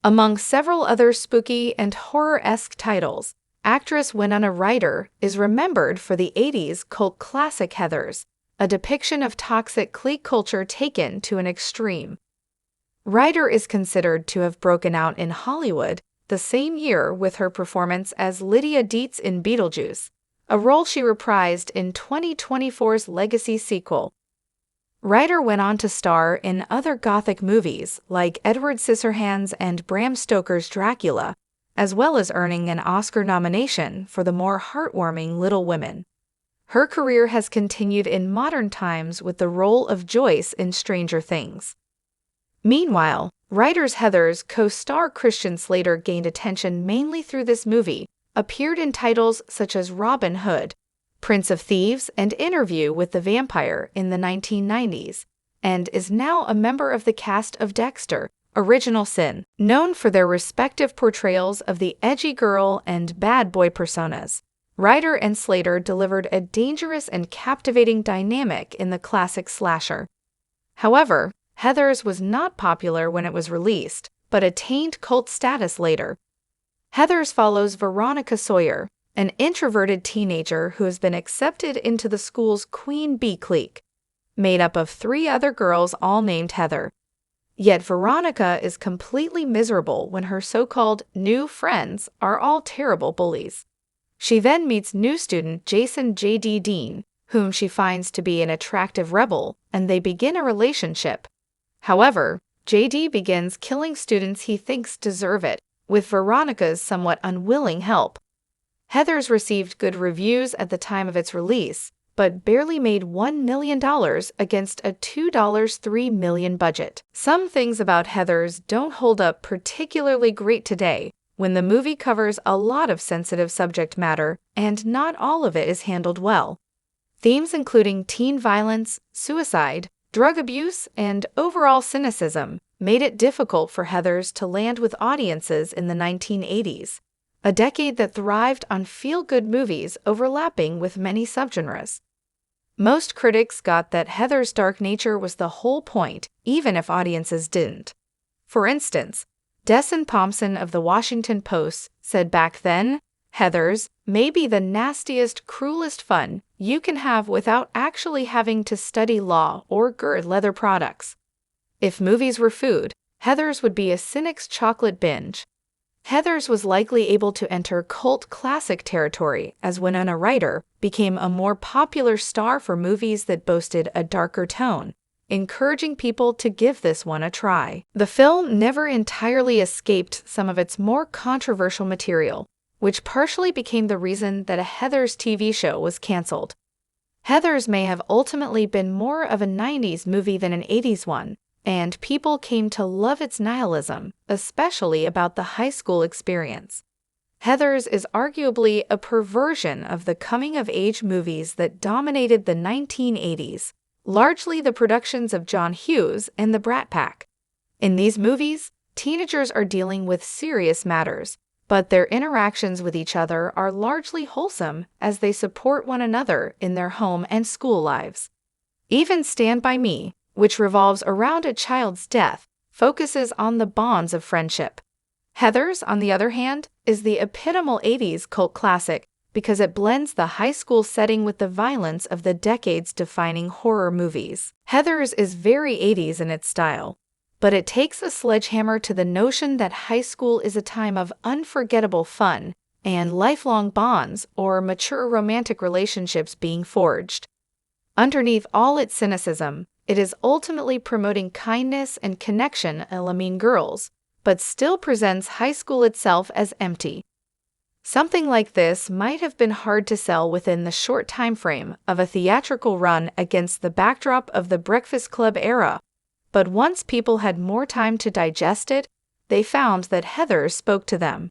Among several other spooky and horror-esque titles, actress Winona Ryder is remembered for the 80s cult classic Heathers, a depiction of toxic clique culture taken to an extreme. Ryder is considered to have broken out in Hollywood the same year with her performance as Lydia Dietz in Beetlejuice, a role she reprised in 2024's Legacy sequel. Ryder went on to star in other Gothic movies like Edward Scissorhands and Bram Stoker's Dracula, as well as earning an Oscar nomination for the more heartwarming Little Women. Her career has continued in modern times with the role of Joyce in Stranger Things. Meanwhile, Ryder's Heathers co-star Christian Slater gained attention mainly through this movie, appeared in titles such as Robin Hood, Prince of Thieves, and Interview with the Vampire in the 1990s, and is now a member of the cast of Dexter, Original Sin, known for their respective portrayals of the edgy girl and bad boy personas. Ryder and Slater delivered a dangerous and captivating dynamic in the classic slasher. However, Heathers was not popular when it was released, but attained cult status later. Heathers follows Veronica Sawyer, an introverted teenager who has been accepted into the school's Queen Bee clique, made up of 3 other girls all named Heather. Yet Veronica is completely miserable when her so-called new friends are all terrible bullies. She then meets new student Jason J.D. Dean, whom she finds to be an attractive rebel, and they begin a relationship. However, J.D. begins killing students he thinks deserve it, with Veronica's somewhat unwilling help. Heathers received good reviews at the time of its release, but barely made $1 million against a $2.3 million budget. Some things about Heathers don't hold up particularly great today, when the movie covers a lot of sensitive subject matter, and not all of it is handled well. Themes including teen violence, suicide, drug abuse, and overall cynicism made it difficult for Heathers to land with audiences in the 1980s, a decade that thrived on feel-good movies overlapping with many subgenres. Most critics got that Heathers' dark nature was the whole point, even if audiences didn't. For instance, Desson Thompson of the Washington Post said back then, "Heathers may be the nastiest, cruelest fun you can have without actually having to study law or gird leather products. If movies were food, Heathers would be a cynic's chocolate binge." Heathers was likely able to enter cult classic territory as Winona Ryder became a more popular star for movies that boasted a darker tone, encouraging people to give this one a try. The film never entirely escaped some of its more controversial material, which partially became the reason that a Heathers TV show was canceled. Heathers may have ultimately been more of a 90s movie than an 80s one, and people came to love its nihilism, especially about the high school experience. Heathers is arguably a perversion of the coming-of-age movies that dominated the 1980s, largely the productions of John Hughes and the Brat Pack. In these movies, teenagers are dealing with serious matters, but their interactions with each other are largely wholesome as they support one another in their home and school lives. Even Stand By Me, which revolves around a child's death, focuses on the bonds of friendship. Heathers, on the other hand, is the epitomal 80s cult classic because it blends the high school setting with the violence of the decade's defining horror movies. Heathers is very 80s in its style, but it takes a sledgehammer to the notion that high school is a time of unforgettable fun and lifelong bonds or mature romantic relationships being forged. Underneath all its cynicism, it is ultimately promoting kindness and connection among Mean Girls, but still presents high school itself as empty. Something like this might have been hard to sell within the short time frame of a theatrical run against the backdrop of the Breakfast Club era, but once people had more time to digest it, they found that Heathers spoke to them.